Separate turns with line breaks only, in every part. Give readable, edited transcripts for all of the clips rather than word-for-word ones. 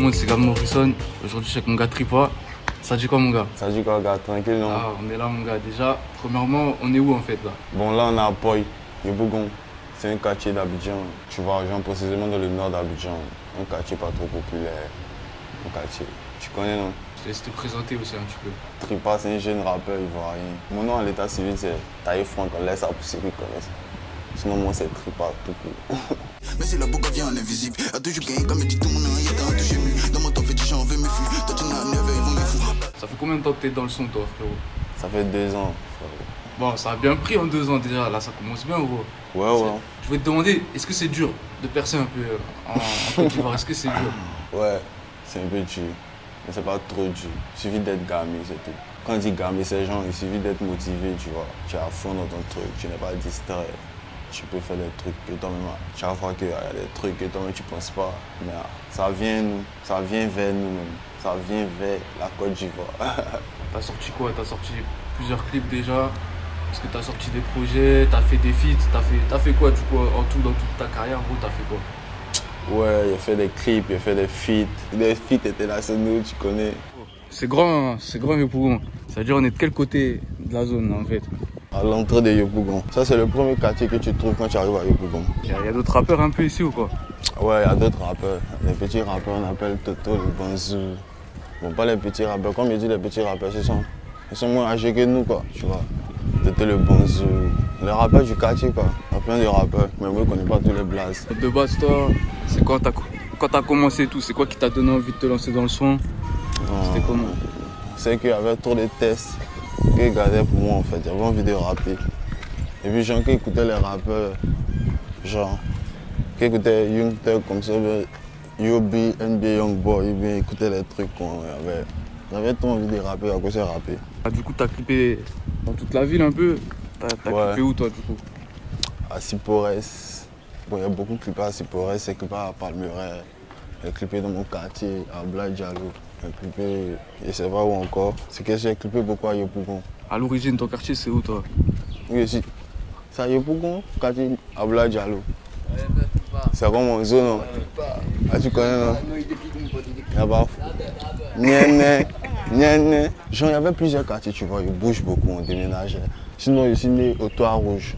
monde, c'est Gab Morrison. Aujourd'hui, je suis avec mon gars Tripa. Ça dit quoi, mon gars?
Ça dit quoi, gars? Tranquille, non?
Ah, on est là, mon gars. Déjà, premièrement, on est où en fait là?
Bon, là, on est à Poy, Yopougon. C'est un quartier d'Abidjan. Tu vois, genre précisément dans le nord d'Abidjan. Un quartier pas trop populaire. Un quartier. Tu connais, non?
Je laisse te présenter aussi un petit peu.
Tripa, c'est un jeune rappeur ivoirien. Mon nom à l'état civil, c'est Taïe Franck. On laisse à pousser qu'ils connaissent. Sinon, moi, c'est Tripa tout court.
Mais si la boucle vient en invisible, a toujours gagné comme dit tout mon nom, il est en touché mu. Dans mon temps, fait du j'en veux me fuir. Toi, tu n'as neuf, ils vont me foutre.
Ça fait combien de temps que t'es dans le son, toi, frérot?
Ça fait 2 ans, frérot.
Bon, ça a bien pris en 2 ans déjà. Là, ça commence bien, gros.
Ouais.
Je voulais te demander, est-ce que c'est dur de percer un peu en Côte d'Ivoire? Est-ce que c'est dur?
Ouais, c'est un peu dur. Mais c'est pas trop dur. Il suffit d'être gamé, c'est tout. Quand on dit gamé, c'est genre, il suffit d'être motivé, tu vois. Tu es à fond dans ton truc, tu n'es pas distrait. Tu peux faire des trucs que toi-même, chaque fois qu'il y a des trucs que toi-même tu penses pas, mais ça vient vers nous-mêmes. Ça vient vers la Côte d'Ivoire.
T'as sorti quoi? T'as sorti plusieurs clips déjà? Est-ce que t'as sorti des projets? T'as fait des feats? T'as fait quoi du coup en tout dans toute ta carrière, gros? T'as fait quoi?
Ouais, j'ai fait des clips, j'ai fait des feats. Des feats internationaux, tu connais.
C'est grand Yopougon. Ça veut dire on est de quel côté de la zone en fait?
À l'entrée de Yopougon. Ça, c'est le premier quartier que tu trouves quand tu arrives à Yopougon.
Il y a d'autres rappeurs un peu ici ou quoi?
Ouais, il y a d'autres rappeurs. Les petits rappeurs, on appelle Toto, le Bonzou. Bon, pas les petits rappeurs. Comme je dis, les petits rappeurs, ils sont moins âgés que nous, quoi, tu vois. Toto, le Bonzou. Les rappeurs du quartier, quoi. Il y a plein de rappeurs, mais moi, je connais pas tous les blazes.
De base, toi, c'est quand t'as commencé tout, c'est quoi qui t'a donné envie de te lancer dans le son? C'était comment?
C'est qu'il y avait trop de tests qu'ils gardaient pour moi, en fait. J'avais envie de rapper. Et puis, gens qui écoutaient les rappeurs, genre, qui écoutaient Young Thug comme ça, Yobi, NBA Youngboy, ils bien écoutaient les trucs qu'on avait. J'avais trop envie de rapper, à cause de rapper.
Ah, du coup, t'as clippé dans toute la ville un peu? T'as
Ouais.
clippé où toi, du coup?
À Sipores. Bon, il y a beaucoup de clips à Sipores, c'est clippé à Palmeraie. J'ai clippé dans mon quartier, à Blaye Diallo. J'ai clippé, je sais pas où encore. C'est que j'ai clippé beaucoup à Yopougon.
À l'origine, ton quartier, c'est où toi?
Oui, aussi. C'est à Yopougon, quartier à Blaye Diallo. C'est comme mon zone, non? Ah, tu connais, non? Là-bas. Genre, il y avait plusieurs quartiers, tu vois, ils bougent beaucoup, on déménageait. Sinon, je suis né au Toit Rouge.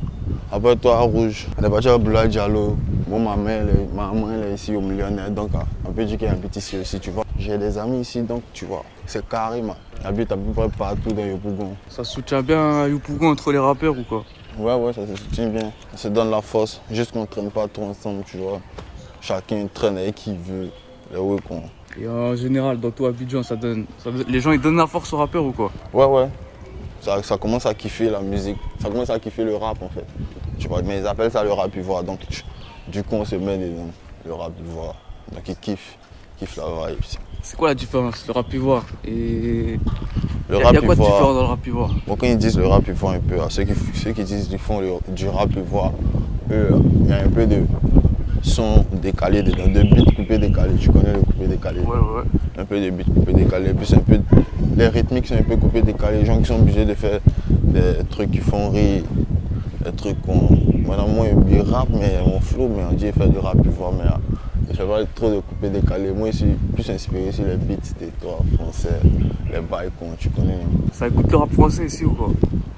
Après Toit Rouge, on est parti à Blaye Diallo. Bon, ma maman elle est ici au Millionnaire, donc on peut dire qu'elle habite ici aussi, tu vois. J'ai des amis ici, donc tu vois, c'est carré, man. J'habite à peu près partout dans Yopougon.
Ça se soutient bien à Yopougon entre les rappeurs ou quoi?
Ouais, ça se soutient bien. Ça se donne la force, juste qu'on ne traîne pas trop ensemble, tu vois. Chacun traîne avec qui veut, les week-ends.
Et en général, dans tout Abidjan, les gens ils donnent la force aux rappeurs ou quoi?
Ouais. Ça commence à kiffer la musique, ça commence à kiffer le rap en fait. Tu vois, mais ils appellent ça le rap ivoire, donc du coup on se met dedans, le rap ivoire. Donc ils kiffent la vibe.
C'est quoi la différence, le rap ivoire et...
Le
Il
rap
y a quoi de
ivoire,
différent dans le rap ivoire?
bon, quand ils disent le rap ivoire un peu, ceux qui disent qu'ils font du rap ivoire, eux, il y a un peu de son décalé dedans, de beats coupés décalés, tu connais le coupé décalé?
Ouais.
Un peu de beats coupés décalés, puis c'est un peu, les rythmiques sont un peu coupés décalés, les gens qui sont obligés de faire des trucs qui font rire, des trucs qu'on... Maintenant moi je rap, mais mon flow, mais on dit faire du rap ivoire, mais je fais pas trop de coupés décalés. Moi je suis plus inspiré sur les beats des toi français, les bails qu'on tu connais.
Ça écoute le rap français ici ou quoi?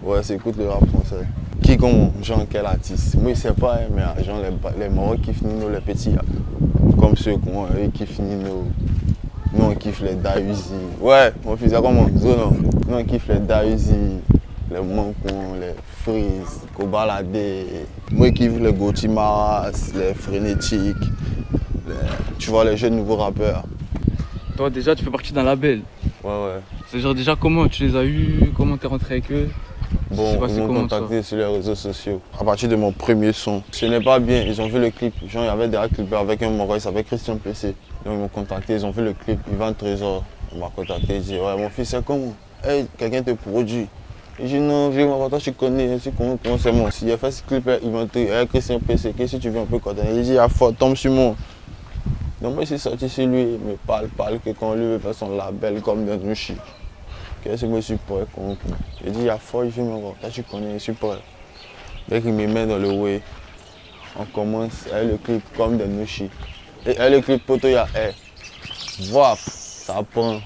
Ouais, c'est écoute le rap français. Qui comme genre quel artiste? Moi je sais pas, hein, mais genre les Marocs kiffent Nino, les petits, comme ceux qu'on eux kiffent Nino. Nous on kiffe les Dahuzi. Ouais, on faisait comme en zone. Nous on kiffe les Dahuzi, les Mancons, les Freeze, Kobalade. Moi je kiffe les Gotimaras, les Frénétiques. Tu vois les jeunes nouveaux rappeurs.
Toi déjà tu fais partie d'un label.
Ouais.
C'est genre déjà comment tu les as eus, comment t'es rentré avec eux?
Bon, ils m'ont contacté sur les réseaux sociaux. À partir de mon premier son. Ce n'est pas bien, ils ont vu le clip. Genre, il y avait des clips avec un Maroc, il s'appelle Christian PC. Donc ils m'ont contacté, ils ont vu le clip, Yvan Trésor. Il m'a contacté, il dit ouais mon fils c'est comment? Hey, quelqu'un te produit. Il dit non, viens, toi tu connais, comment c'est moi. Si il a fait ce clip, il m'a dit hey, Christian PC, qu'est-ce que tu veux un peu coordonner? Il dit ah fort, tombe sur moi. Donc moi je suis sorti sur lui, il me parle que quand lui veut faire son label comme dans une chic. Qu'est-ce que je suis prêt contre? Il dit, il y a fort, il fait me voir. Là, tu connais, je suis prêt. Dès qu'il me met dans le way, on commence avec le clip comme des Nushi. Et avec le clip, poto, il y a Voilà, ça prend.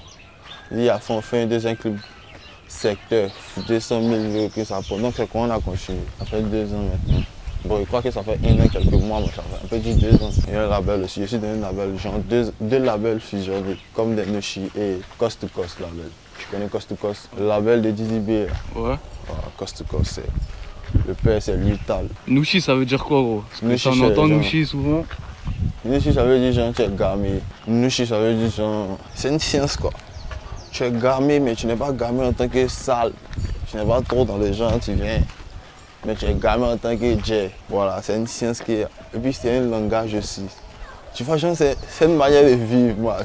Il y a on fait un deuxième clip secteur, 200 000 que ça prend. Donc c'est quoi on a continué. Ça fait 2 ans maintenant. Bon, je crois que ça fait 1 an, quelques mois, mais ça fait un peu dit 2 ans. Il y a un label aussi, je suis dans un label, genre deux labels fusionnés, comme des Nushi et Coast to Coast label. Tu connais Coast to Coast? Le label de Dizzy B.
Ouais.
Voilà, Coast to Coast, c'est. Le père, c'est Lutal.
Nushi, ça veut dire quoi, gros?
Nushi,
on entend
genre...
Nushi souvent.
Nushi, ça veut dire genre tu es gamé. Nushi, ça veut dire genre. C'est une science quoi. Tu es gamé, mais tu n'es pas gamé en tant que sale. Tu n'es pas trop dans les gens, tu viens. Mais tu es gamé en tant que Jay. Voilà, c'est une science qui est. Et puis c'est un langage aussi. Tu vois, genre, c'est une manière de vivre, moi.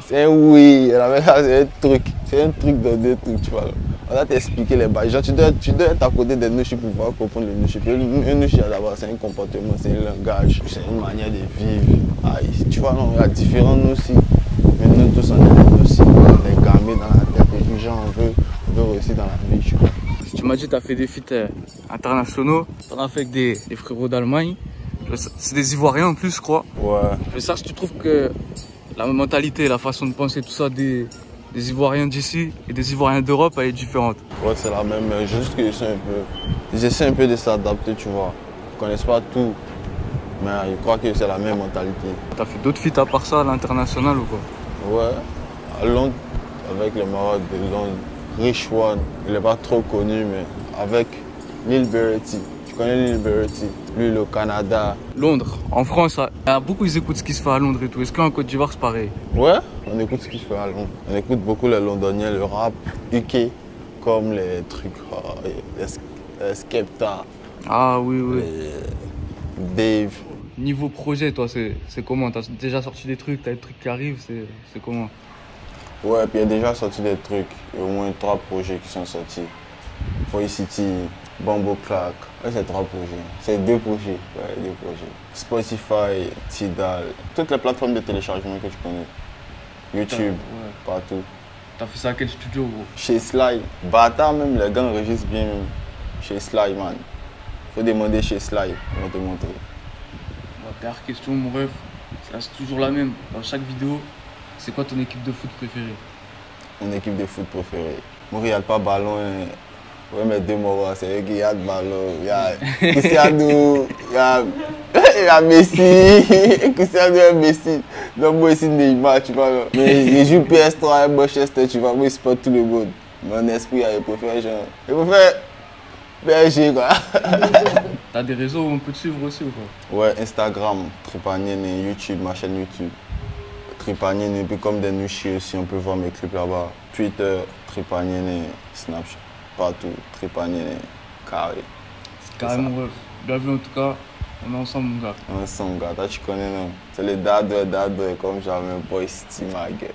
C'est un oui, c'est un truc. C'est un truc dans des trucs, tu vois. On va t'expliquer les bails. Genre, tu dois être à côté des Nushi pour pouvoir comprendre les Nushi. Un Nushi, d'abord, c'est un comportement, c'est un langage, c'est une manière de vivre. Aïe, tu vois, non, il y a différents Nushi. Mais nous tous, on est aussi. On est gamés dans la tête. Et puis, genre, on veut réussir dans la vie, tu vois.
Tu m'as dit que tu as fait des feats internationaux. Tu en as fait avec des frérots d'Allemagne. C'est des Ivoiriens en plus, je crois.
Ouais.
Je sais si tu trouves que la mentalité, la façon de penser, tout ça des Ivoiriens d'ici et des Ivoiriens d'Europe, elle est différente.
Ouais, c'est la même, juste qu'ils essaient un peu de s'adapter, tu vois. Ils connaissent pas tout, mais je crois que c'est la même mentalité.
Tu as fait d'autres feats à part ça à l'international ou quoi?
Ouais, à Londres, avec le Maroc de Londres, Rich One, il n'est pas trop connu, mais avec Lil Berety. Tu connais Lil Berety? Lui, le Canada.
Londres, en France, il y a beaucoup ils écoutent ce qui se fait à Londres et tout. Est-ce qu'en Côte d'Ivoire c'est pareil?
Ouais, on écoute ce qui se fait à Londres. On écoute beaucoup les Londoniens, le rap UK, comme les trucs, les Skepta.
Ah oui, oui.
Dave.
Niveau projet, toi, c'est comment? T'as déjà sorti des trucs, t'as des trucs qui arrivent, c'est comment?
Ouais, puis il y a déjà sorti des trucs. Il y a au moins 3 projets qui sont sortis. Foy City, Bambo Clark. Ouais, c'est 3 projets. C'est 2 projets. Ouais, 2 projets. Spotify, Tidal, toutes les plateformes de téléchargement que tu connais. YouTube,
Ouais.
partout.
T'as fait ça à quel studio, gros?
Chez Sly. Bâtard même, les gars enregistrent bien même. Chez Sly, man. Faut demander chez Sly, on va te montrer.
Dernière question, mon ref. C'est toujours la même. Dans chaque vidéo, c'est quoi ton équipe de foot préférée?
Mon équipe de foot préférée. Moi, il n'y a pas de ballon. Hein. Ouais, mais 2 mots, c'est eux qui ont le ballon. Il y a Cristiano, il y a Messi. Cristiano et Messi. Donc, moi, aussi, Neymar, tu vois. Mais je joue PS3 et Manchester, tu vois. Moi, je supporte tout le monde. Mon esprit, il préfère genre. Il préfère PSG, quoi.
T'as des réseaux où on peut te suivre aussi ou quoi?
Ouais, Instagram, Tripanienne, YouTube, ma chaîne YouTube. Tripanienne, et puis comme des Nushi aussi, on peut voir mes clips là-bas. Twitter, Tripanienne, Snapchat, partout, Tripanienne, carré.
C'est carré, mon ref. Bienvenue en tout cas, on est ensemble, mon gars.
On est ensemble, gars, toi tu connais, non? C'est les dadoués, comme jamais, Boy City, ma gueule.